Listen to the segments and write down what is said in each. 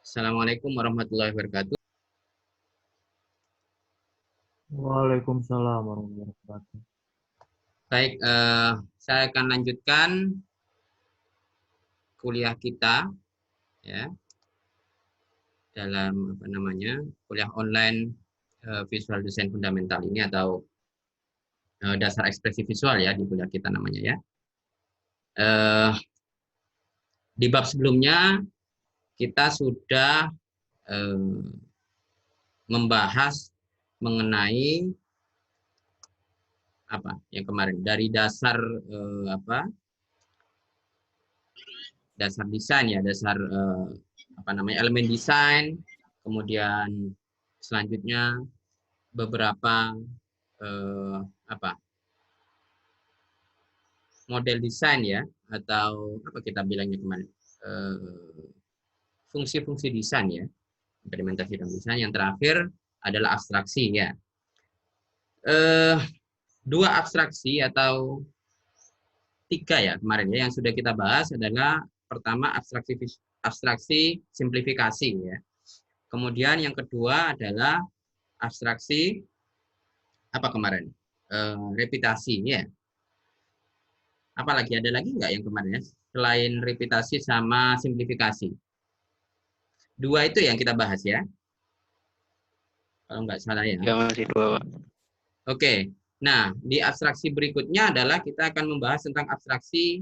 Assalamualaikum warahmatullahi wabarakatuh. Waalaikumsalam warahmatullahi wabarakatuh. Baik, saya akan lanjutkan kuliah kita ya dalam kuliah online visual design fundamental ini atau dasar ekspresi visual ya di kuliah kita namanya ya. Eh, di bab sebelumnya kita sudah membahas mengenai apa yang kemarin dari dasar dasar desain ya, dasar elemen desain, kemudian selanjutnya beberapa model desain ya, atau apa kita bilangnya kemarin, fungsi-fungsi desain ya, implementasi dalam desain. Yang terakhir adalah abstraksi ya. Dua abstraksi atau tiga ya kemarin ya yang sudah kita bahas adalah pertama abstraksi simplifikasi ya. Kemudian yang kedua adalah abstraksi apa kemarin? Repitasi ya. Apalagi ada lagi nggak yang kemarin ya? Selain repitasi sama simplifikasi. Dua itu yang kita bahas ya. Kalau nggak salah ya. Ya, masih dua, Pak. Oke. Nah, di abstraksi berikutnya adalah kita akan membahas tentang abstraksi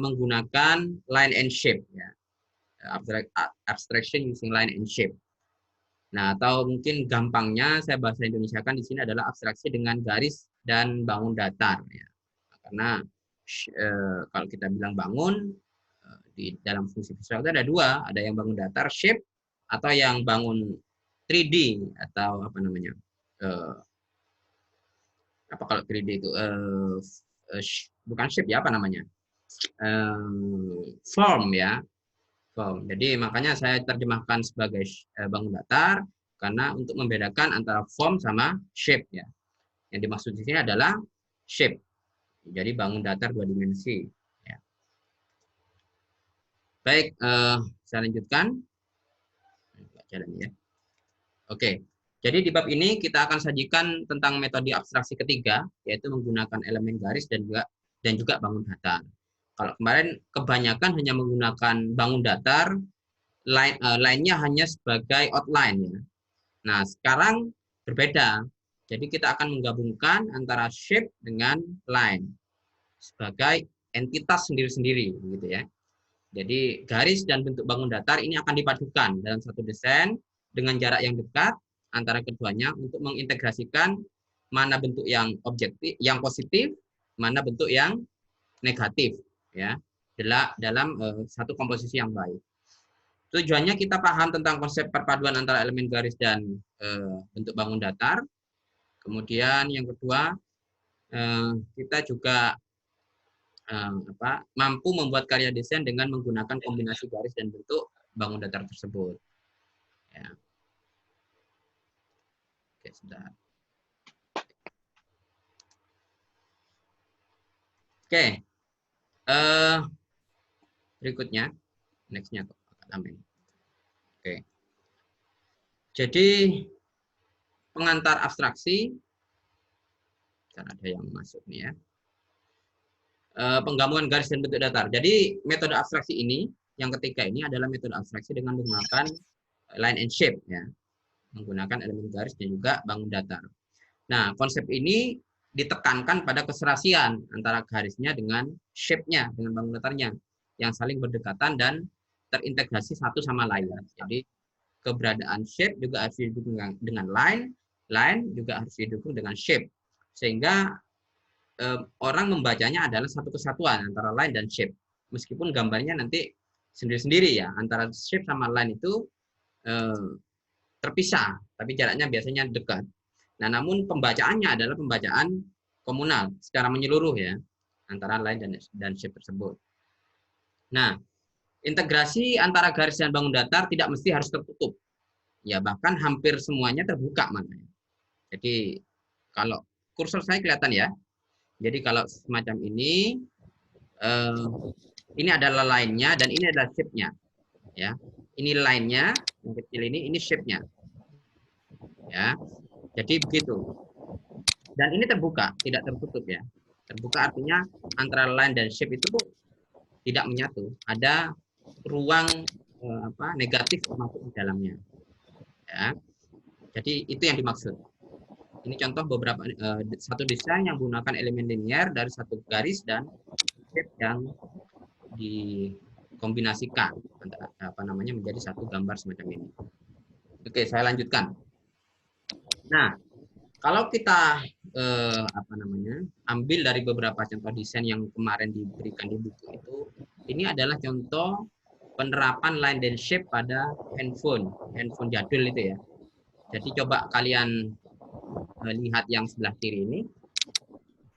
menggunakan line and shape ya. Abstraction using line and shape. Nah, atau mungkin gampangnya saya bahasa Indonesiakan di sini adalah abstraksi dengan garis dan bangun datar ya. Karena kalau kita bilang bangun di dalam fungsi visual itu ada dua, ada yang bangun datar shape atau yang bangun 3D atau apa namanya? Apa kalau 3D itu bukan shape ya, apa namanya? Form ya. Form. Jadi makanya saya terjemahkan sebagai bangun datar karena untuk membedakan antara form sama shape ya. Yang dimaksud di sini adalah shape. Jadi bangun datar dua dimensi. Ya. Baik, saya lanjutkan. Jalan ya. Oke. Jadi di bab ini kita akan sajikan tentang metode abstraksi ketiga, yaitu menggunakan elemen garis dan juga bangun datar. Kalau kemarin kebanyakan hanya menggunakan bangun datar, lainnya hanya sebagai outline ya. Nah, sekarang berbeda. Jadi kita akan menggabungkan antara shape dengan line sebagai entitas sendiri-sendiri gitu ya. Jadi garis dan bentuk bangun datar ini akan dipadukan dalam satu desain dengan jarak yang dekat antara keduanya untuk mengintegrasikan mana bentuk yang objektif, yang positif, mana bentuk yang negatif ya dalam satu komposisi yang baik. Tujuannya kita paham tentang konsep perpaduan antara elemen garis dan bentuk bangun datar. Kemudian yang kedua kita juga mampu membuat karya desain dengan menggunakan kombinasi garis dan bentuk bangun datar tersebut. Ya. Oke, sudah. Oke, berikutnya, nextnya kok. Amin. Oke. Jadi pengantar abstraksi, ada yang masuk nih ya. Penggabungan garis dan bentuk datar. Jadi metode abstraksi ini, yang ketiga ini adalah metode abstraksi dengan menggunakan line and shape ya, menggunakan elemen garis dan juga bangun datar. Nah, konsep ini ditekankan pada keserasian antara garisnya dengan shape-nya, dengan bangun datarnya, yang saling berdekatan dan terintegrasi satu sama lain. Jadi keberadaan shape juga harus didukung dengan line juga harus didukung dengan shape, sehingga orang membacanya adalah satu kesatuan antara line dan shape. Meskipun gambarnya nanti sendiri-sendiri ya, antara shape sama line itu terpisah, tapi jaraknya biasanya dekat. Nah, namun pembacaannya adalah pembacaan komunal secara menyeluruh ya, antara line dan shape tersebut. Nah, integrasi antara garis dan bangun datar tidak mesti harus tertutup. Ya, bahkan hampir semuanya terbuka makanya. Jadi, kalau kursor saya kelihatan ya. Jadi kalau semacam ini adalah line-nya dan ini adalah shape-nya. Ya. ini line-nya, yang kecil ini shape-nya. Ya, jadi begitu. Dan ini terbuka, tidak tertutup ya. Terbuka artinya antara line dan shape itu tidak menyatu. Ada ruang negatif masuk di dalamnya. Ya. Jadi itu yang dimaksud. Ini contoh beberapa satu desain yang menggunakan elemen linear dari satu garis dan shape yang dikombinasikan antara menjadi satu gambar semacam ini. Oke, saya lanjutkan. Nah, kalau kita ambil dari beberapa contoh desain yang kemarin diberikan di buku itu, ini adalah contoh penerapan line dan shape pada handphone jadul itu ya. Jadi coba kalian lihat yang sebelah kiri ini.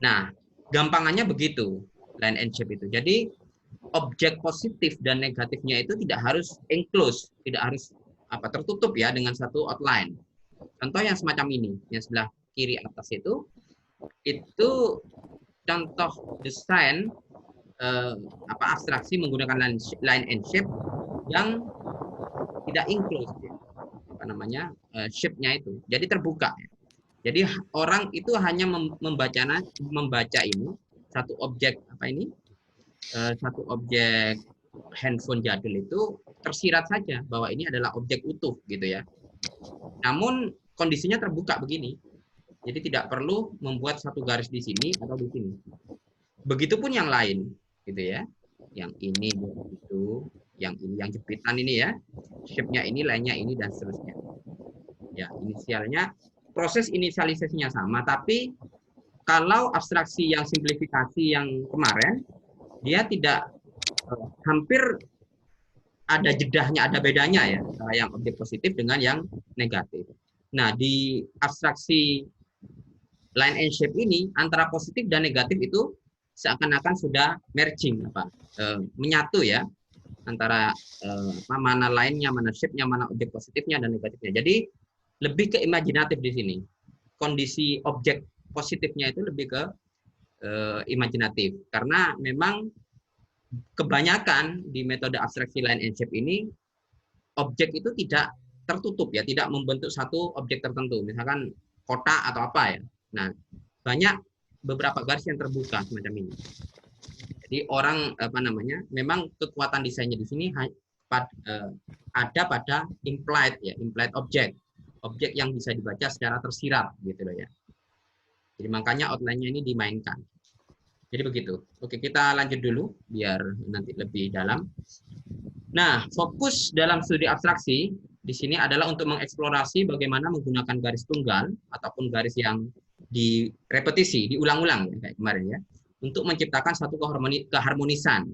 Nah, gampangannya begitu line and shape itu. Jadi objek positif dan negatifnya itu tidak harus enclose, tidak harus tertutup ya dengan satu outline. Contoh yang semacam ini, yang sebelah kiri atas itu contoh desain abstraksi menggunakan line and shape yang tidak enclosed ya. Shape-nya itu. Jadi terbuka. Jadi orang itu hanya membaca ini satu objek satu objek handphone jadul itu tersirat saja bahwa ini adalah objek utuh gitu ya. Namun kondisinya terbuka begini. Jadi tidak perlu membuat satu garis di sini atau di sini. Begitupun yang lain gitu ya. Yang ini itu, yang ini yang jepitan ini ya. Shape-nya ini, line-nya ini dan seterusnya. Ya, inisialnya proses inisialisasinya sama, tapi kalau abstraksi yang simplifikasi yang kemarin dia tidak hampir ada jedahnya, ada bedanya ya, yang objek positif dengan yang negatif. Nah, di abstraksi line and shape ini antara positif dan negatif itu seakan-akan sudah merging menyatu ya antara mana line-nya, mana shape-nya, mana objek positifnya dan negatifnya. Jadi lebih ke imajinatif di sini. Kondisi objek positifnya itu lebih ke imajinatif karena memang kebanyakan di metode abstraksi line and shape ini objek itu tidak tertutup ya, tidak membentuk satu objek tertentu, misalkan kotak atau apa ya. Nah, banyak beberapa garis yang terbuka semacam ini. Jadi orang memang kekuatan desainnya di sini ada pada implied object yang bisa dibaca secara tersirat gitu loh ya. Jadi makanya outline-nya ini dimainkan. Jadi begitu. Oke, kita lanjut dulu biar nanti lebih dalam. Nah, fokus dalam studi abstraksi di sini adalah untuk mengeksplorasi bagaimana menggunakan garis tunggal ataupun garis yang direpetisi, diulang-ulang ya, kayak kemarin ya, untuk menciptakan satu keharmonisan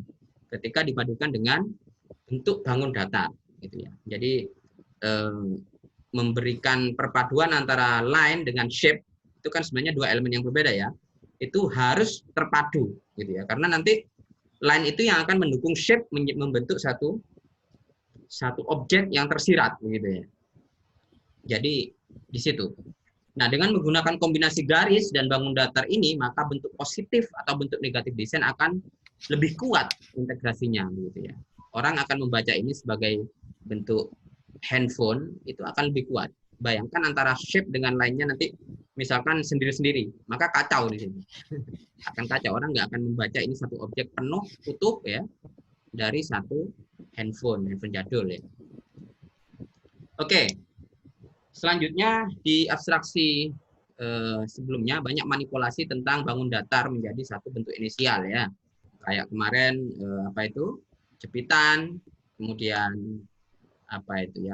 ketika dipadukan dengan bentuk bangun datar gitu ya. Jadi memberikan perpaduan antara line dengan shape itu kan sebenarnya dua elemen yang berbeda ya. Itu harus terpadu gitu ya, karena nanti line itu yang akan mendukung shape membentuk satu objek yang tersirat begitu ya. Jadi di situ. Nah, dengan menggunakan kombinasi garis dan bangun datar ini, maka bentuk positif atau bentuk negatif desain akan lebih kuat integrasinya begitu ya. Orang akan membaca ini sebagai bentuk handphone itu akan lebih kuat. Bayangkan antara shape dengan line-nya nanti misalkan sendiri-sendiri, maka kacau di sini. Akan kacau, orang nggak akan membaca ini satu objek penuh utuh ya dari satu handphone jadul ya. Oke. Selanjutnya di abstraksi sebelumnya banyak manipulasi tentang bangun datar menjadi satu bentuk inisial ya. Kayak kemarin jepitan, kemudian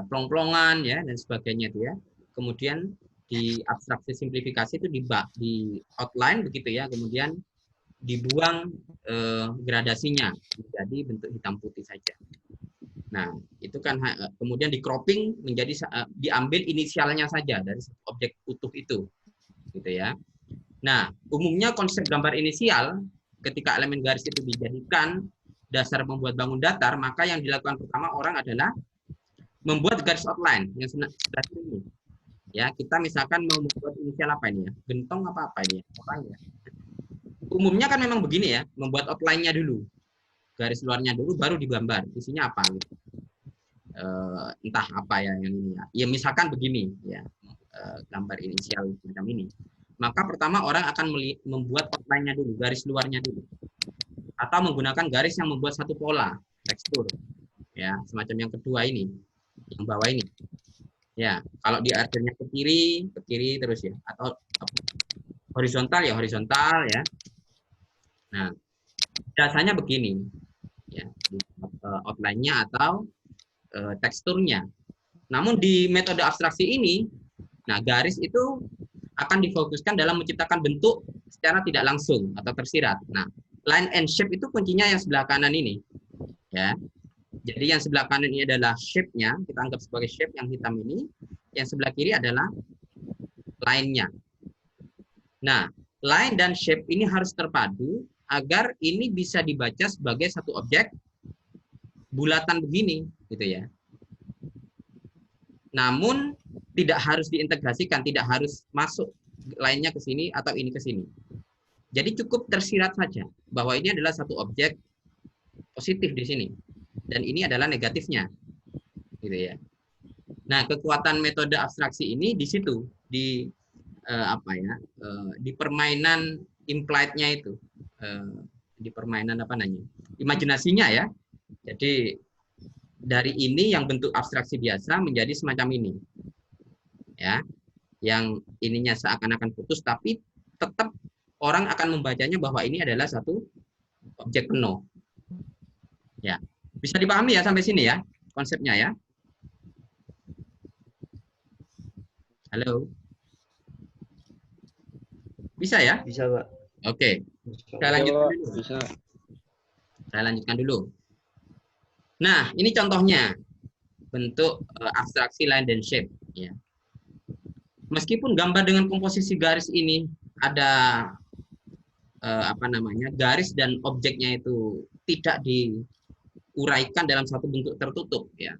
plong-plongan ya dan sebagainya itu ya. Kemudian di abstraksi simplifikasi itu di outline begitu ya, kemudian dibuang gradasinya menjadi bentuk hitam putih saja. Nah, itu kan kemudian di cropping menjadi diambil inisialnya saja dari objek utuh itu gitu ya. Nah, umumnya konsep gambar inisial ketika elemen garis itu dijadikan dasar membuat bangun datar, maka yang dilakukan pertama orang adalah membuat garis outline yang sebelah ini. Ya, kita misalkan mau membuat inisial apa ini ya? Gentong apa ini ya? Orang ya. Umumnya kan memang begini ya, membuat outline-nya dulu. Garis luarnya dulu baru digambar, isinya apa gitu. entah apa ya yang ini ya. Ya misalkan begini ya, gambar inisial macam ini. Maka pertama orang akan membuat outline-nya dulu, garis luarnya dulu. Atau menggunakan garis yang membuat satu pola, tekstur. Ya, semacam yang kedua ini, yang bawah ini. Ya, kalau di akhirnya ke kiri terus ya. Atau horizontal ya horizontal ya. Nah, biasanya begini ya, outline-nya atau teksturnya. Namun di metode abstraksi ini, nah garis itu akan difokuskan dalam menciptakan bentuk secara tidak langsung atau tersirat. Nah, line and shape itu kuncinya yang sebelah kanan ini, ya. Jadi yang sebelah kanan ini adalah shape-nya, kita anggap sebagai shape yang hitam ini. Yang sebelah kiri adalah line-nya. Nah, line dan shape ini harus terpadu agar ini bisa dibaca sebagai satu objek bulatan begini, gitu ya. Namun tidak harus diintegrasikan, tidak harus masuk lainnya ke sini atau ini ke sini. Jadi cukup tersirat saja bahwa ini adalah satu objek positif di sini dan ini adalah negatifnya, gitu ya. Nah, kekuatan metode abstraksi ini di situ, di di permainan implied-nya itu, di permainan apa namanya, imajinasinya ya. Jadi dari ini yang bentuk abstraksi biasa menjadi semacam ini, ya, yang ininya seakan-akan putus tapi tetap orang akan membacanya bahwa ini adalah satu objek penuh. Ya, bisa dipahami ya sampai sini ya konsepnya ya. Halo, bisa ya? Bisa, Pak. Oke, saya lanjutkan dulu. Bisa. Saya lanjutkan dulu. Nah, ini contohnya bentuk abstraksi line dan shape. Ya. Meskipun gambar dengan komposisi garis ini ada garis dan objeknya itu tidak diuraikan dalam satu bentuk tertutup, ya.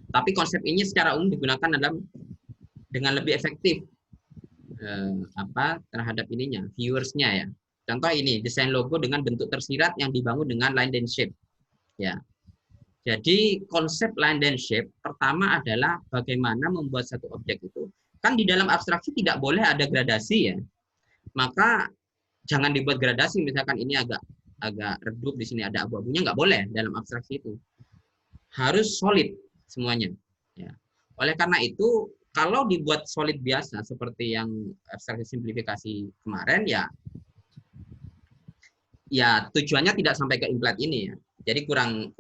Tapi konsep ini secara umum digunakan dengan lebih efektif terhadap ininya, viewersnya ya. Contoh ini, desain logo dengan bentuk tersirat yang dibangun dengan line and shape. Ya. Jadi konsep line and shape pertama adalah bagaimana membuat satu objek itu. Kan di dalam abstraksi tidak boleh ada gradasi ya. Maka jangan dibuat gradasi, misalkan ini agak redup, di sini ada abu-abunya, nggak boleh dalam abstraksi itu. Harus solid semuanya. Ya. Oleh karena itu, kalau dibuat solid biasa seperti yang abstraksi simplifikasi kemarin ya tujuannya tidak sampai ke implied ini ya. Jadi kurang.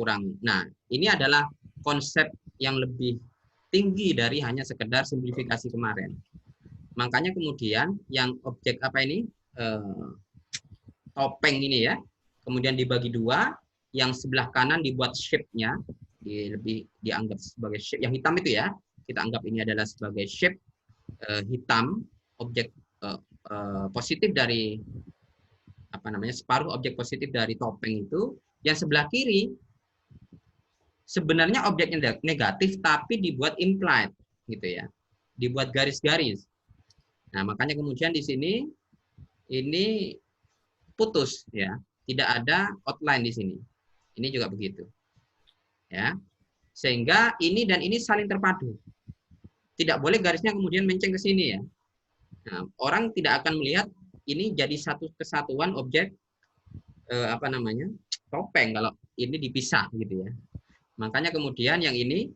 Nah, ini adalah konsep yang lebih tinggi dari hanya sekedar simplifikasi kemarin. Makanya kemudian yang objek apa ini topeng ini ya, kemudian dibagi dua, yang sebelah kanan dibuat shape-nya, lebih dianggap sebagai shape yang hitam itu ya. Kita anggap ini adalah sebagai shape hitam, objek positif dari separuh objek positif dari topeng itu. Yang sebelah kiri sebenarnya objeknya negatif tapi dibuat implied gitu ya, dibuat garis-garis. Nah, makanya kemudian di sini ini putus ya, tidak ada outline di sini. Ini juga begitu. Ya. Sehingga ini dan ini saling terpadu. Tidak boleh garisnya kemudian menceng ke sini ya. Nah, orang tidak akan melihat ini jadi satu kesatuan objek topeng kalau ini dipisah gitu ya. Makanya kemudian yang ini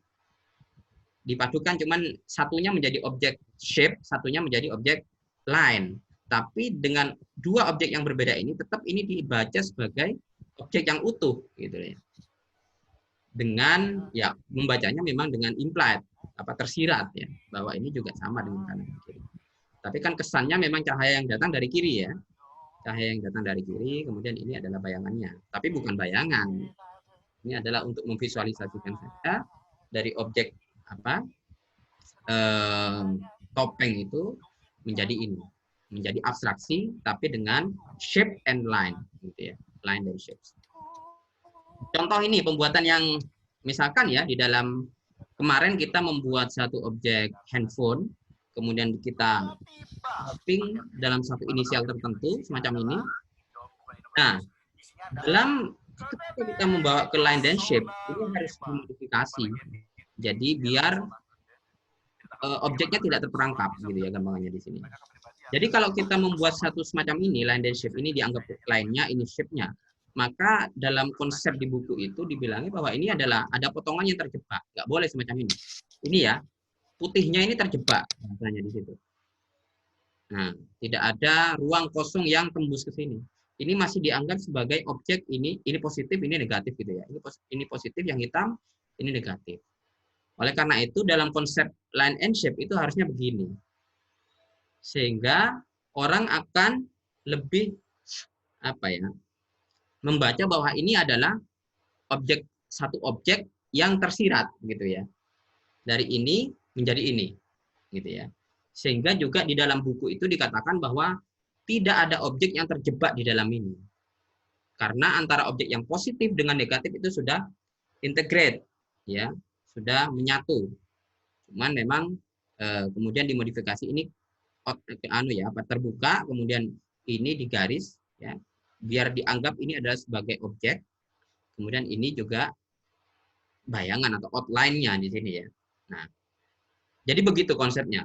dipadukan, cuman satunya menjadi objek shape, satunya menjadi objek line. Tapi dengan dua objek yang berbeda ini tetap ini dibaca sebagai objek yang utuh gitu ya. Dengan ya membacanya memang dengan implied, tersirat ya, bahwa ini juga sama dengan kanan dan kiri. Tapi kan kesannya memang cahaya yang datang dari kiri ya. Cahaya yang datang dari kiri, kemudian ini adalah bayangannya. Tapi bukan bayangan. Ini adalah untuk memvisualisasikan saja dari objek topeng itu menjadi ini. Menjadi abstraksi, tapi dengan shape and line. Gitu ya. Line dan shape. Contoh ini pembuatan yang misalkan ya di dalam kemarin kita membuat satu objek handphone, kemudian kita mapping dalam satu inisial tertentu semacam ini. Nah, dalam ketika kita membawa ke line dan shape, ini harus dimodifikasi. Jadi biar objeknya tidak terperangkap, gitu ya gampangannya di sini. Jadi kalau kita membuat satu semacam ini, line dan shape ini dianggap line-nya, ini shape-nya, maka dalam konsep di buku itu dibilangnya bahwa ini adalah ada potongan yang terjebak, nggak boleh semacam ini. Ini ya, putihnya ini terjebak, bahasanya di situ. Nah, tidak ada ruang kosong yang tembus ke sini. Ini masih dianggap sebagai objek ini positif, ini negatif gitu ya. Ini positif yang hitam, ini negatif. Oleh karena itu dalam konsep line and shape itu harusnya begini. Sehingga orang akan lebih membaca bahwa ini adalah satu objek yang tersirat gitu ya. Dari ini menjadi ini gitu ya. Sehingga juga di dalam buku itu dikatakan bahwa tidak ada objek yang terjebak di dalam ini. Karena antara objek yang positif dengan negatif itu sudah integrate ya, sudah menyatu. Cuman memang kemudian dimodifikasi ini terbuka, kemudian ini digaris ya, biar dianggap ini adalah sebagai objek. Kemudian ini juga bayangan atau outline-nya di sini ya. Nah, jadi begitu konsepnya.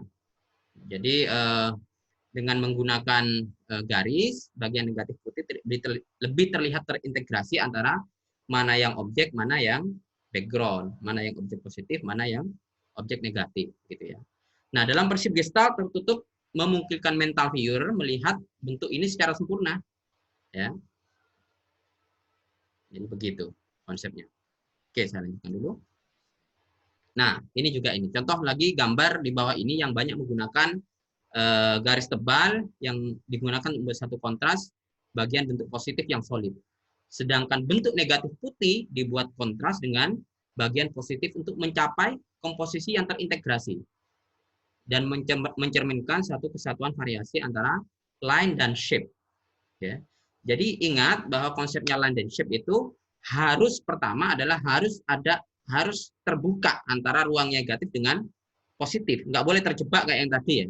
Jadi dengan menggunakan garis, bagian negatif putih lebih terlihat terintegrasi antara mana yang objek, mana yang background, mana yang objek positif, mana yang objek negatif, gitu ya. Nah, dalam prinsip Gestalt tertutup memungkinkan mental viewer melihat bentuk ini secara sempurna, ya. Jadi begitu konsepnya. Oke, saya lanjutkan dulu. Nah, ini juga ini. Contoh lagi gambar di bawah ini yang banyak menggunakan garis tebal yang digunakan untuk satu kontras bagian bentuk positif yang solid. Sedangkan bentuk negatif putih dibuat kontras dengan bagian positif untuk mencapai komposisi yang terintegrasi dan mencerminkan satu kesatuan variasi antara line dan shape. Ya. Jadi ingat bahwa konsepnya line dan shape itu pertama adalah harus terbuka antara ruang negatif dengan positif. Nggak boleh terjebak kayak yang tadi ya.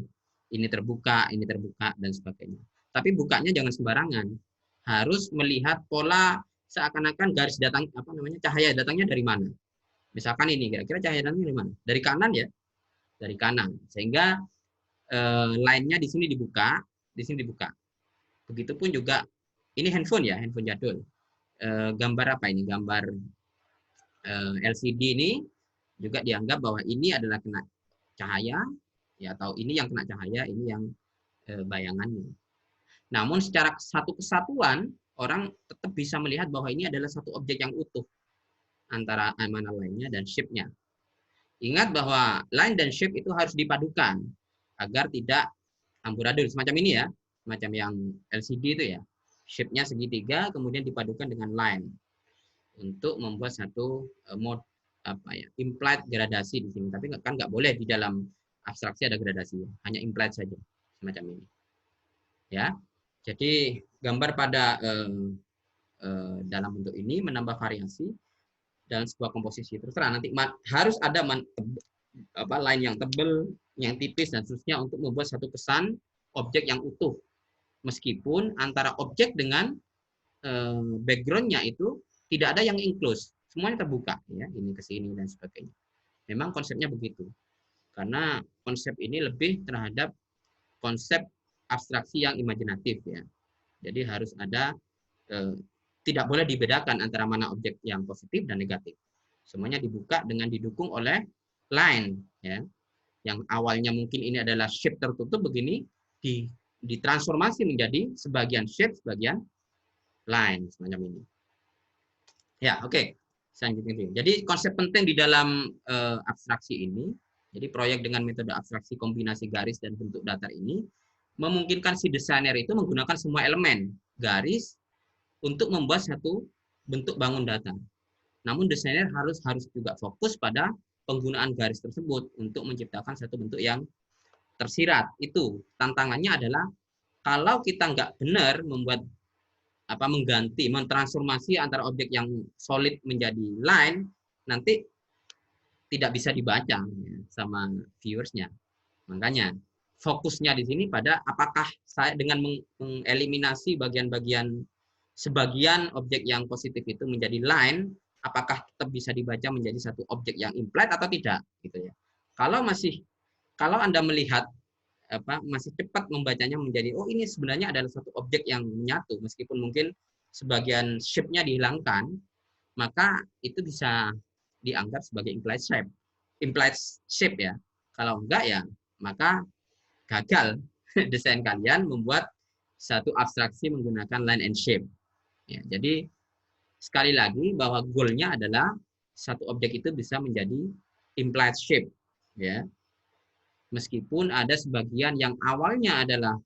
Ini terbuka, dan sebagainya. Tapi bukanya jangan sembarangan. Harus melihat pola seakan-akan garis cahaya datangnya dari mana. Misalkan ini, kira-kira cahaya datangnya dari mana? Dari kanan ya, dari kanan. Sehingga line-nya di sini dibuka, Begitupun juga ini handphone ya, handphone jadul. Gambar apa ini? Gambar LCD ini juga dianggap bahwa ini adalah kena cahaya, ya, atau ini yang kena cahaya, ini yang bayangannya. Namun secara satu kesatuan orang tetap bisa melihat bahwa ini adalah satu objek yang utuh antara mana line-nya dan shape-nya. Ingat bahwa line dan shape itu harus dipadukan agar tidak amburadul semacam ini ya, semacam yang LCD itu ya. Shape-nya segitiga kemudian dipadukan dengan line untuk membuat satu mode implied gradasi di sini. Tapi kan nggak boleh di dalam abstraksi ada gradasi, hanya implied saja semacam ini. Ya, jadi gambar pada dalam bentuk ini menambah variasi dalam sebuah komposisi. Terserah nanti harus ada line yang tebal, yang tipis dan seterusnya untuk membuat satu kesan objek yang utuh. Meskipun antara objek dengan background-nya itu tidak ada yang enclosed, semuanya terbuka ya, ini ke sini dan sebagainya. Memang konsepnya begitu. Karena konsep ini lebih terhadap konsep abstraksi yang imajinatif ya. Jadi harus ada tidak boleh dibedakan antara mana objek yang positif dan negatif. Semuanya dibuka dengan didukung oleh line ya. Yang awalnya mungkin ini adalah shape tertutup begini ditransformasi menjadi sebagian shape, sebagian line semacam ini. Ya, oke. Selanjutnya. Jadi konsep penting di dalam abstraksi ini, jadi proyek dengan metode abstraksi kombinasi garis dan bentuk datar ini memungkinkan si desainer itu menggunakan semua elemen garis untuk membuat satu bentuk bangun datar. Namun desainer harus juga fokus pada penggunaan garis tersebut untuk menciptakan satu bentuk yang tersirat. Itu tantangannya adalah kalau kita nggak benar membuat mentransformasi antara objek yang solid menjadi line, nanti tidak bisa dibaca sama viewersnya. Makanya fokusnya di sini pada apakah saya dengan mengeliminasi bagian-bagian sebagian objek yang positif itu menjadi line, apakah tetap bisa dibaca menjadi satu objek yang implied atau tidak, gitu ya. Kalau Anda melihat masih cepat membacanya menjadi ini sebenarnya adalah satu objek yang menyatu, meskipun mungkin sebagian shape-nya dihilangkan, maka itu bisa dianggap sebagai implied shape ya. Kalau enggak ya maka gagal desain kalian membuat satu abstraksi menggunakan line and shape. Ya, jadi sekali lagi bahwa goal-nya adalah satu objek itu bisa menjadi implied shape, ya. Meskipun ada sebagian yang awalnya adalah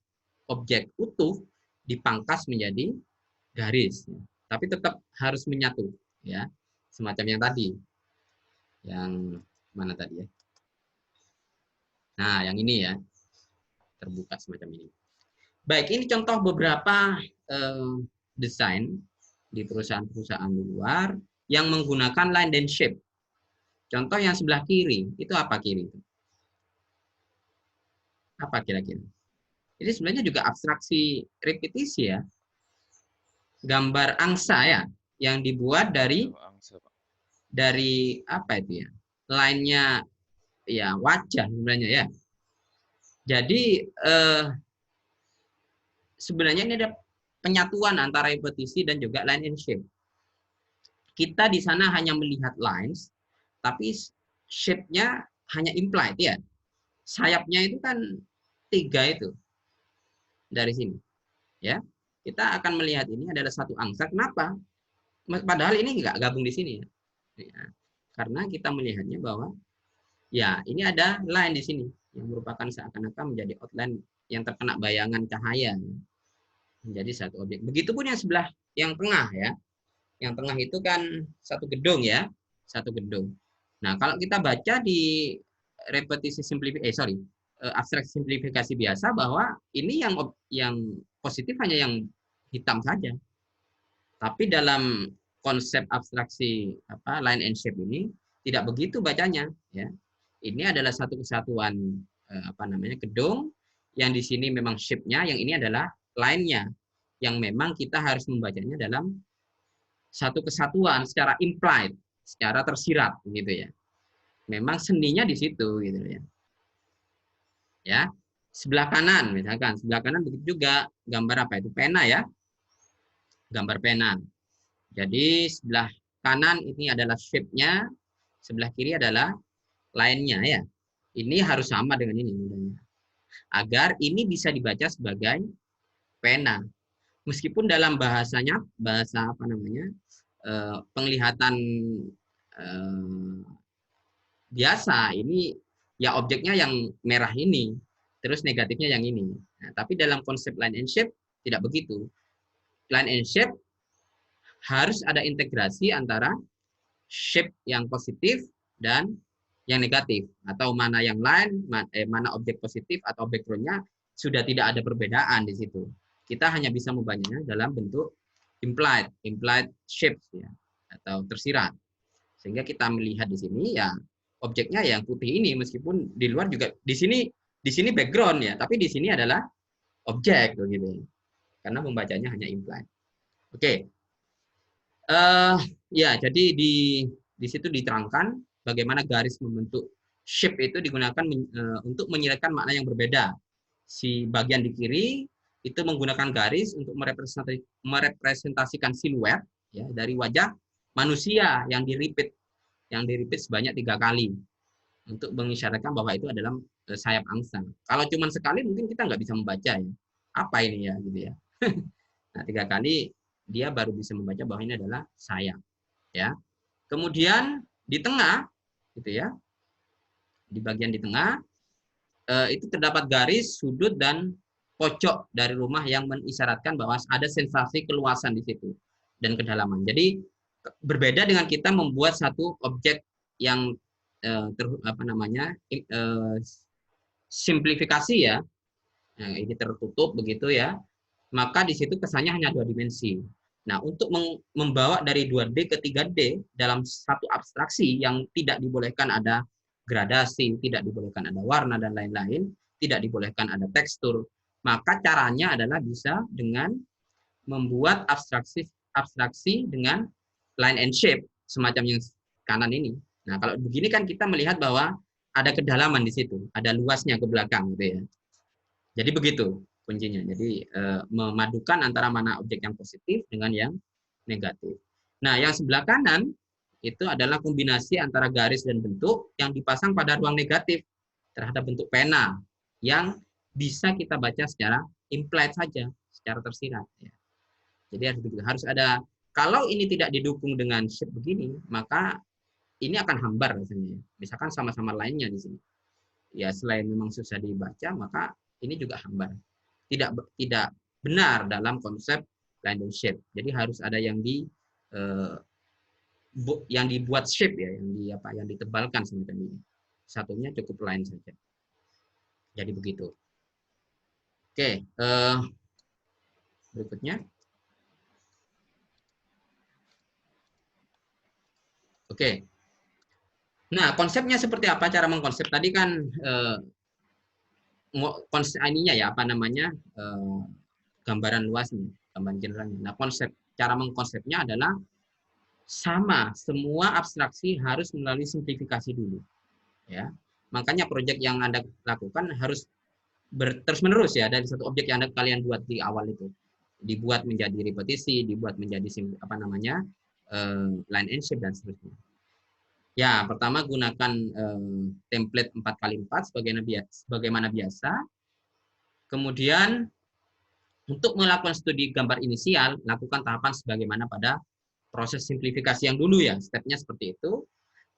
objek utuh dipangkas menjadi garis, ya. Tapi tetap harus menyatu, ya. Semacam yang tadi, yang mana tadi ya? Nah, yang ini ya, terbuka semacam ini. Baik, ini contoh beberapa desain di perusahaan-perusahaan di luar yang menggunakan line dan shape. Contoh yang sebelah kiri, itu apa kiri? Apa kira-kira? Ini sebenarnya juga abstraksi repetisi ya. Gambar angsa ya, yang dibuat dari apa itu ya? Line-nya ya wajah sebenarnya ya. Jadi sebenarnya ini ada penyatuan antara repetisi dan juga line and shape. Kita di sana hanya melihat lines, tapi shape-nya hanya implied ya. Sayapnya itu kan 3 itu dari sini. Ya, kita akan melihat ini adalah satu angsa. Kenapa? Padahal ini nggak gabung di sini. Ya. Karena kita melihatnya bahwa ya ini ada line di sini yang merupakan seakan-akan menjadi outline yang terkena bayangan cahaya. Menjadi satu objek. Begitupun yang sebelah yang tengah ya. Yang tengah itu kan satu gedung ya, satu gedung. Nah, kalau kita baca di repetisi abstraksi simplifikasi biasa bahwa ini yang positif hanya yang hitam saja. Tapi dalam konsep abstraksi line and shape ini tidak begitu bacanya ya. Ini adalah satu kesatuan gedung yang di sini memang shape-nya, yang ini adalah line-nya yang memang kita harus membacanya dalam satu kesatuan secara implied, secara tersirat gitu ya. Memang seninya di situ gitu ya. Ya. Sebelah kanan misalkan, sebelah kanan begitu juga gambar apa itu? Pena ya. Gambar pena. Jadi sebelah kanan ini adalah shape-nya, sebelah kiri adalah line-nya ya. Ini harus sama dengan ini agar ini bisa dibaca sebagai pena. Meskipun dalam bahasanya penglihatan biasa ini ya objeknya yang merah ini, terus negatifnya yang ini. Nah, tapi dalam konsep line and shape tidak begitu. Line and shape harus ada integrasi antara shape yang positif dan yang negatif, atau mana yang line, mana objek positif atau background-nya sudah tidak ada perbedaan di situ. Kita hanya bisa membacanya dalam bentuk implied shapes ya, atau tersirat. Sehingga kita melihat di sini ya objeknya yang putih ini, meskipun di luar juga di sini background ya, tapi di sini adalah objek begitu. Karena membacanya hanya implied. Oke. Ya, jadi di situ diterangkan bagaimana garis membentuk shape itu digunakan untuk menyerahkan makna yang berbeda. Si bagian di kiri itu menggunakan garis untuk merepresentasikan siluet ya dari wajah manusia yang di-repeat sebanyak 3 kali untuk mengisyaratkan bahwa itu adalah sayap angsa. Kalau cuma sekali mungkin kita nggak bisa membaca ya. Apa ini ya gitu ya. Nah, 3 kali dia baru bisa membaca bahwa ini adalah sayap ya. Kemudian di tengah gitu ya. Di bagian di tengah itu terdapat garis, sudut dan pojok dari rumah yang mengisyaratkan bahwa ada sensasi keluasan di situ dan kedalaman. Jadi berbeda dengan kita membuat satu objek yang simplifikasi ya. Nah, ini tertutup begitu ya. Maka di situ kesannya hanya 2 dimensi. Nah, untuk membawa dari 2D ke 3D dalam satu abstraksi yang tidak dibolehkan ada gradasi, tidak dibolehkan ada warna dan lain-lain, tidak dibolehkan ada tekstur, maka caranya adalah bisa dengan membuat abstraksi dengan line and shape semacam yang kanan ini. Nah, kalau begini kan kita melihat bahwa ada kedalaman di situ, ada luasnya ke belakang gitu ya. Jadi begitu kuncinya. Jadi memadukan antara mana objek yang positif dengan yang negatif. Nah, yang sebelah kanan itu adalah kombinasi antara garis dan bentuk yang dipasang pada ruang negatif terhadap bentuk pena yang bisa kita baca secara implied saja, secara tersirat. Ya. Jadi harus ada, kalau ini tidak didukung dengan shape begini, maka ini akan hambar rasanya. Misalkan sama-sama lainnya di sini. Ya selain memang susah dibaca, maka ini juga hambar. Tidak benar dalam konsep line and shape. Jadi harus ada yang dibuat shape ya, yang ditebalkan semacam ini. Satunya cukup line saja. Jadi begitu. Oke, berikutnya. Oke. Nah, konsepnya seperti apa cara mengkonsep? Tadi kan konsep ininya ya, apa namanya? Gambaran luasnya, gambaran generalnya. Nah, cara mengkonsepnya adalah sama, semua abstraksi harus melalui simplifikasi dulu. Ya, makanya proyek yang Anda lakukan harus terus-menerus ya, dari satu objek yang kalian buat di awal itu dibuat menjadi repetisi, dibuat menjadi apa namanya line and shape dan seterusnya. Ya, pertama gunakan template 4x4 sebagaimana biasa. Kemudian untuk melakukan studi gambar inisial, lakukan tahapan sebagaimana pada proses simplifikasi yang dulu ya, stepnya seperti itu.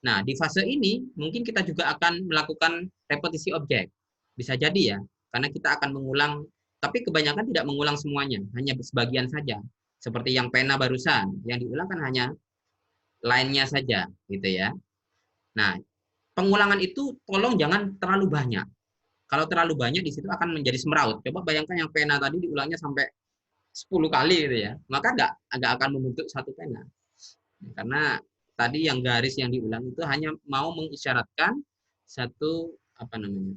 Nah, di fase ini mungkin kita juga akan melakukan repetisi objek. Bisa jadi ya, karena kita akan mengulang, tapi kebanyakan tidak mengulang semuanya, hanya sebagian saja. Seperti yang pena barusan, yang diulang kan hanya line-nya saja, gitu ya. Nah, pengulangan itu tolong jangan terlalu banyak. Kalau terlalu banyak di situ akan menjadi semeraut. Coba bayangkan yang pena tadi diulangnya sampai 10 kali gitu ya. Maka nggak akan membentuk satu pena. Karena tadi yang garis yang diulang itu hanya mau mengisyaratkan satu apa namanya?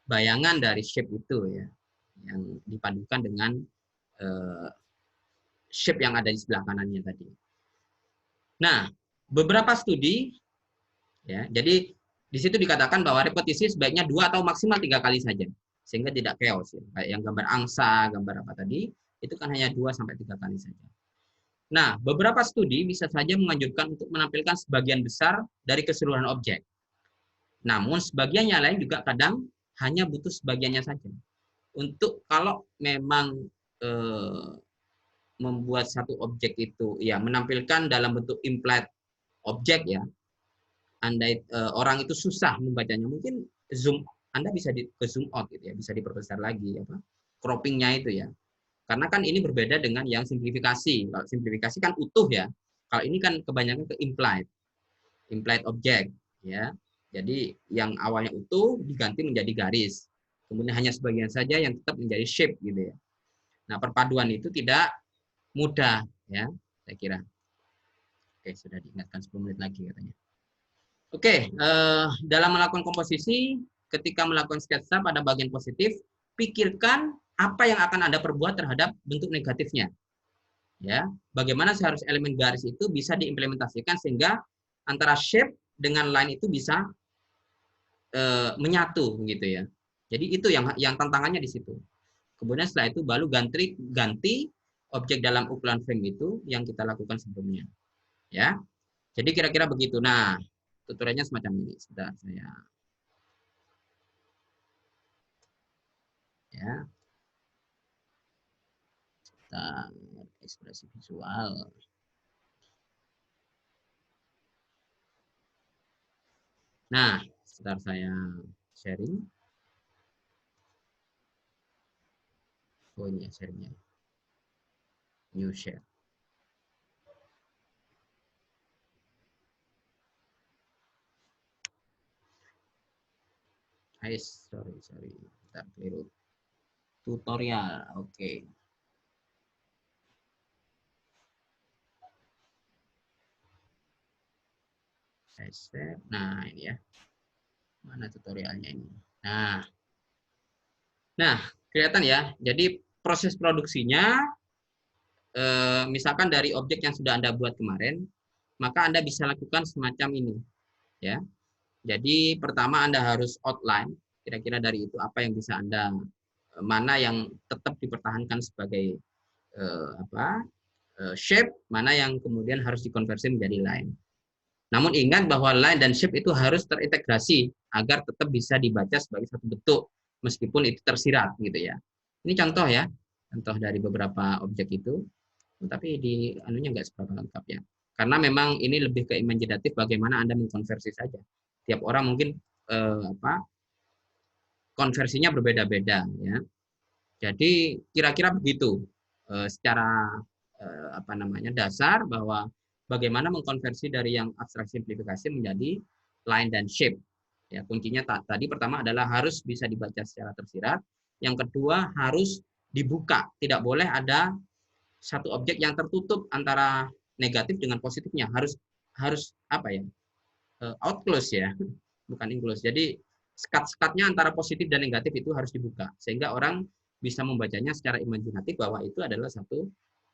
Bayangan dari shape itu ya. Yang dipadukan dengan shape yang ada di sebelah kanannya tadi. Nah, beberapa studi ya, jadi di situ dikatakan bahwa repetisi sebaiknya 2 atau maksimal 3 kali saja sehingga tidak chaos ya. Kayak yang gambar angsa, gambar apa tadi, itu kan hanya 2 sampai 3 kali saja. Nah, beberapa studi bisa saja menganjurkan untuk menampilkan sebagian besar dari keseluruhan objek. Namun sebagian yang lain juga kadang hanya butuh sebagiannya saja. Untuk kalau memang membuat satu objek itu ya menampilkan dalam bentuk implied objek ya, andai orang itu susah membacanya, mungkin zoom Anda bisa ke zoom out gitu ya, bisa diperbesar lagi apa croppingnya itu ya. Karena kan ini berbeda dengan yang simplifikasi. Kalau simplifikasi kan utuh ya. Kalau ini kan kebanyakan ke implied object ya. Jadi yang awalnya utuh diganti menjadi garis. Kemudian hanya sebagian saja yang tetap menjadi shape gitu ya. Nah, perpaduan itu tidak mudah ya, saya kira. Oke, sudah diingatkan 10 menit lagi katanya. Oke, dalam melakukan komposisi, ketika melakukan sketsa pada bagian positif, pikirkan apa yang akan Anda perbuat terhadap bentuk negatifnya. Ya, bagaimana seharusnya elemen garis itu bisa diimplementasikan sehingga antara shape dengan line itu bisa menyatu gitu ya. Jadi itu yang tantangannya di situ. Kemudian setelah itu baru ganti objek dalam ukuran frame itu yang kita lakukan sebelumnya. Ya. Jadi kira-kira begitu. Nah, tutorialnya semacam ini. Sudah saya ya. Kita ekspresi visual. Nah, sebentar saya sharing. Oh ini ya sharingnya. New share. Sorry. Bentar, keliru. Tutorial, oke. Saya nah ini ya. Mana tutorialnya ini? Nah, kelihatan ya. Jadi proses produksinya, misalkan dari objek yang sudah Anda buat kemarin, maka Anda bisa lakukan semacam ini. Ya. Jadi pertama Anda harus outline, kira-kira dari itu apa yang bisa Anda, mana yang tetap dipertahankan sebagai shape, mana yang kemudian harus dikonversi menjadi line. Namun ingat bahwa line dan shape itu harus terintegrasi agar tetap bisa dibaca sebagai satu bentuk, meskipun itu tersirat gitu ya. Ini contoh ya, contoh dari beberapa objek itu, tapi di anunya nggak seberapa lengkap ya. Karena memang ini lebih ke imajinatif bagaimana Anda mengkonversi saja. Tiap orang mungkin konversinya berbeda-beda ya. Jadi kira-kira begitu secara dasar bahwa bagaimana mengkonversi dari yang abstraksi simplifikasi menjadi line dan shape. Ya, kuncinya tadi pertama adalah harus bisa dibaca secara tersirat. Yang kedua harus dibuka, tidak boleh ada satu objek yang tertutup antara negatif dengan positifnya, harus out close ya, bukan enclose. Jadi sekat-sekatnya antara positif dan negatif itu harus dibuka sehingga orang bisa membacanya secara imajinatif bahwa itu adalah satu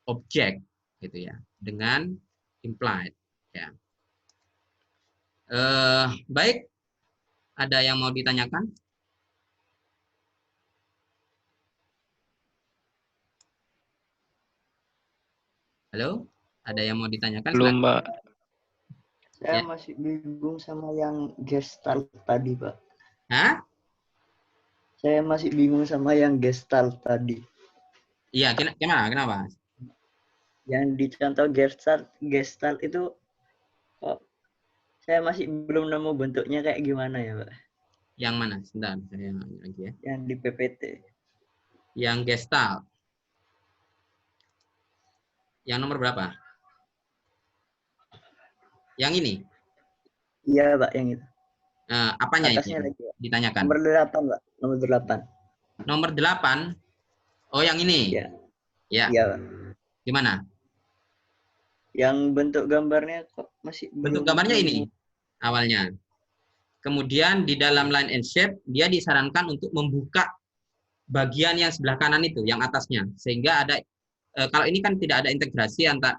objek gitu ya, dengan implied ya. Baik, ada yang mau ditanyakan? Halo, ada yang mau ditanyakan? Belum, Mbak. Saya Ya. masih bingung sama yang gestalt tadi, Pak. Hah? Saya masih bingung sama yang gestalt tadi. Iya, kenapa? Yang dicontoh gestalt itu kok saya masih belum nemu bentuknya kayak gimana ya, Pak? Yang mana? Sebentar, saya lagi ya. Yang di PPT. Yang gestalt. Yang nomor berapa? Yang ini? Iya, Pak, yang itu. Apanya Atasnya ini? lagi, Pak. Ditanyakan. Nomor 8, Pak. Nomor 8. Nomor 8. Oh, yang ini. Ya. Ya. Iya, Pak. Gimana? Yang bentuk gambarnya kok masih Bentuk belum gambarnya nemu. ini awalnya. Kemudian di dalam line and shape dia disarankan untuk membuka bagian yang sebelah kanan itu, yang atasnya, sehingga ada kalau ini kan tidak ada integrasi antara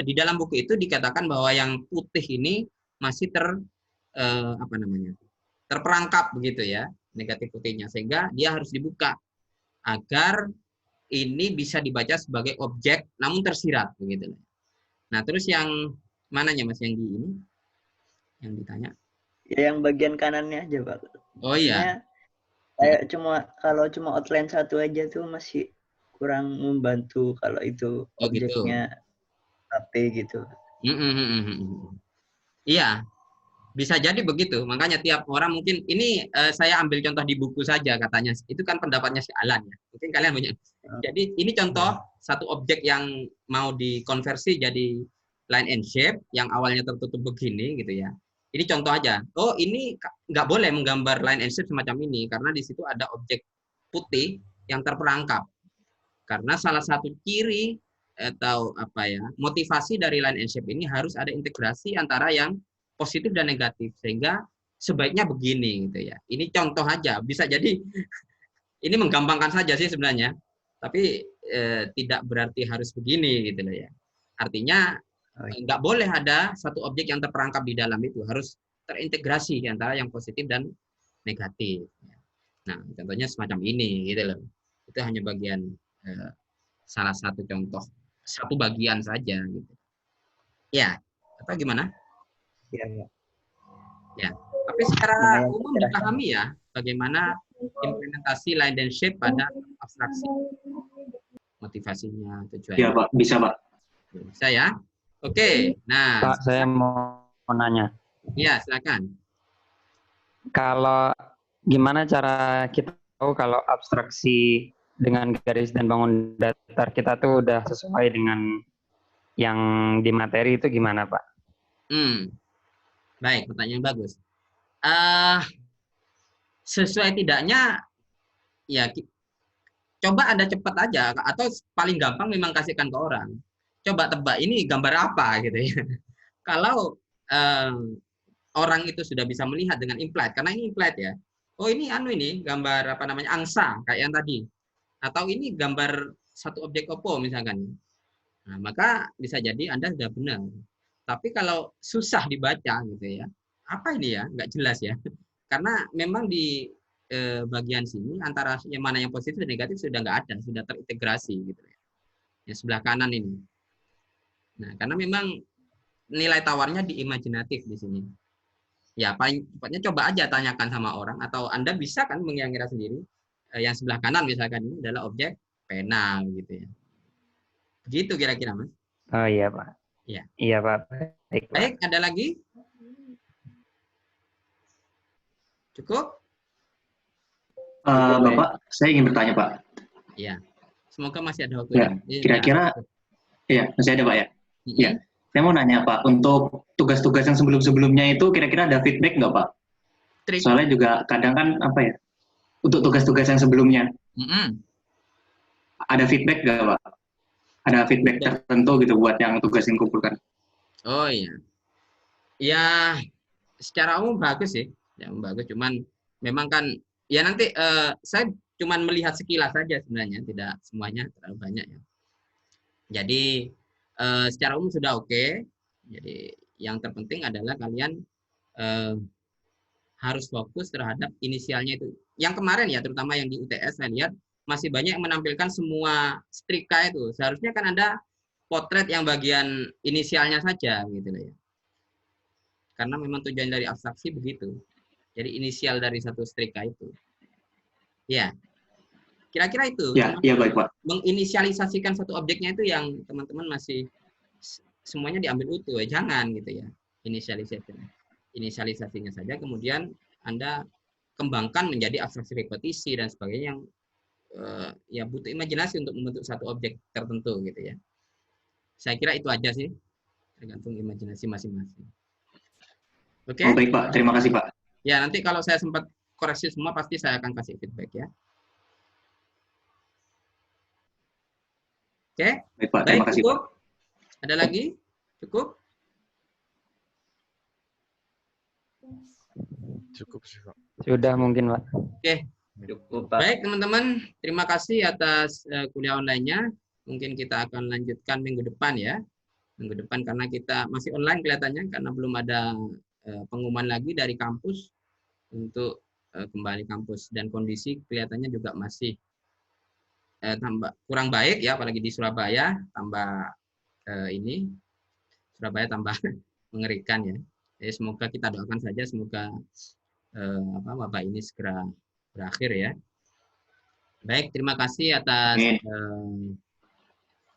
di dalam buku itu dikatakan bahwa yang putih ini masih terperangkap begitu ya, negatif putihnya, sehingga dia harus dibuka agar ini bisa dibaca sebagai objek namun tersirat begitu. Nah, terus yang mananya Mas yang di ini yang ditanya? Ya, yang bagian kanannya aja, Pak. Oh iya. Kayak kalau cuma outline satu aja tuh masih kurang membantu kalau itu objeknya HP gitu. Iya, bisa jadi begitu. Makanya tiap orang mungkin ini saya ambil contoh di buku saja katanya. Itu kan pendapatnya si Alan ya. Mungkin kalian punya. Jadi ini contoh satu objek yang mau dikonversi jadi line and shape yang awalnya tertutup begini gitu ya. Ini contoh aja. Oh, ini nggak boleh menggambar line and shape semacam ini karena di situ ada objek putih yang terperangkap. Karena salah satu ciri atau motivasi dari line and shape ini harus ada integrasi antara yang positif dan negatif, sehingga sebaiknya begini gitu ya. Ini contoh aja, bisa jadi ini menggampangkan saja sih sebenarnya, tapi tidak berarti harus begini gitu loh ya. Artinya nggak boleh ada satu objek yang terperangkap di dalam itu, harus terintegrasi di antara yang positif dan negatif. Nah, contohnya semacam ini gitu loh. Itu hanya bagian salah satu contoh, satu bagian saja gitu. Ya, atau gimana? Ya, tapi secara umum dipahami ya bagaimana implementasi line and shape pada abstraksi. Motivasinya, tujuannya. Ya, Pak, bisa, Pak. Bisa ya? Oke. Nah, Pak, saya mau nanya. Ya, silakan. Kalau gimana cara kita tahu kalau abstraksi dengan garis dan bangun datar kita tuh udah sesuai dengan yang di materi itu gimana, Pak? Baik, pertanyaan bagus. Sesuai tidaknya, ya coba Anda cepat aja, atau paling gampang memang kasihkan ke orang. Coba tebak ini gambar apa gitu ya. Kalau orang itu sudah bisa melihat dengan implied, karena ini implied ya. Oh ini gambar angsa kayak yang tadi. atau ini gambar satu objek Oppo misalkan. Nah, maka bisa jadi Anda sudah benar. Tapi kalau susah dibaca gitu ya, apa ini ya? Nggak jelas ya. Karena memang di bagian sini antara yang mana yang positif dan negatif sudah nggak ada, sudah terintegrasi gitu ya. Yang sebelah kanan ini. Nah, karena memang nilai tawarnya di imajinatif di sini. Ya, paling tepatnya coba aja tanyakan sama orang atau Anda bisa kan mengira-ngira sendiri. Yang sebelah kanan misalkan ini adalah objek pena gitu ya. Begitu kira-kira, Mas. Oh iya, Pak. Iya. Iya, Pak. Baik, Pak. Baik, ada lagi? Cukup? Bapak, saya ingin bertanya, Pak. Iya. Semoga masih ada waktu. Ya, kira-kira, ya, masih ada, Pak ya? Ya, saya mau nanya, Pak, untuk tugas-tugas yang sebelum-sebelumnya itu kira-kira ada feedback nggak, Pak? Soalnya juga kadang kan, apa ya, untuk tugas-tugas yang sebelumnya, ada feedback nggak, Pak? Ada feedback tertentu gitu buat yang tugas yang kumpulkan? Oh iya. Ya, secara umum bagus sih. Ya, bagus. Cuman memang kan, ya nanti saya cuman melihat sekilas saja sebenarnya, tidak semuanya terlalu banyak ya. Jadi secara umum sudah oke. Jadi yang terpenting adalah kalian harus fokus terhadap inisialnya itu. Yang kemarin ya, terutama yang di UTS saya lihat masih banyak yang menampilkan semua setrika itu. Seharusnya kan ada potret yang bagian inisialnya saja gitu ya. Karena memang tujuan dari abstraksi begitu. Jadi inisial dari satu setrika itu. Ya. Kira-kira itu. Ya, iya baik, Pak. Menginisialisasikan satu objeknya itu yang teman-teman masih semuanya diambil utuh, jangan gitu ya. Inisialisasinya saja, kemudian Anda kembangkan menjadi abstraksi repetisi dan sebagainya yang ya butuh imajinasi untuk membentuk satu objek tertentu gitu ya. Saya kira itu aja sih, tergantung imajinasi masing-masing. Oke? Oh, baik, Pak. Terima kasih, Pak. Ya, nanti kalau saya sempat koreksi semua, pasti saya akan kasih feedback ya. Oke? Baik, Pak. Terima kasih, Cukup? Pak. Ada lagi? Cukup? Cukup sih, Pak. Sudah mungkin, Pak. Oke. Cukup, Pak. Baik, teman-teman. Terima kasih atas kuliah online-nya. Mungkin kita akan lanjutkan minggu depan ya. Minggu depan karena kita masih online kelihatannya, karena belum ada pengumuman lagi dari kampus untuk kembali kampus. Dan kondisi kelihatannya juga masih tambah kurang baik ya, apalagi di Surabaya. Surabaya tambah mengerikan ya. Jadi semoga kita doakan saja, semoga wabah ini segera berakhir ya. Baik, terima kasih atas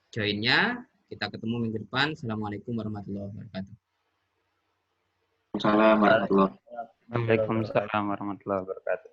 join-nya. Kita ketemu minggu depan. Assalamualaikum warahmatullahi wabarakatuh. Waalaikumsalam warahmatullahi wabarakatuh. Waalaikumsalam warahmatullahi wabarakatuh.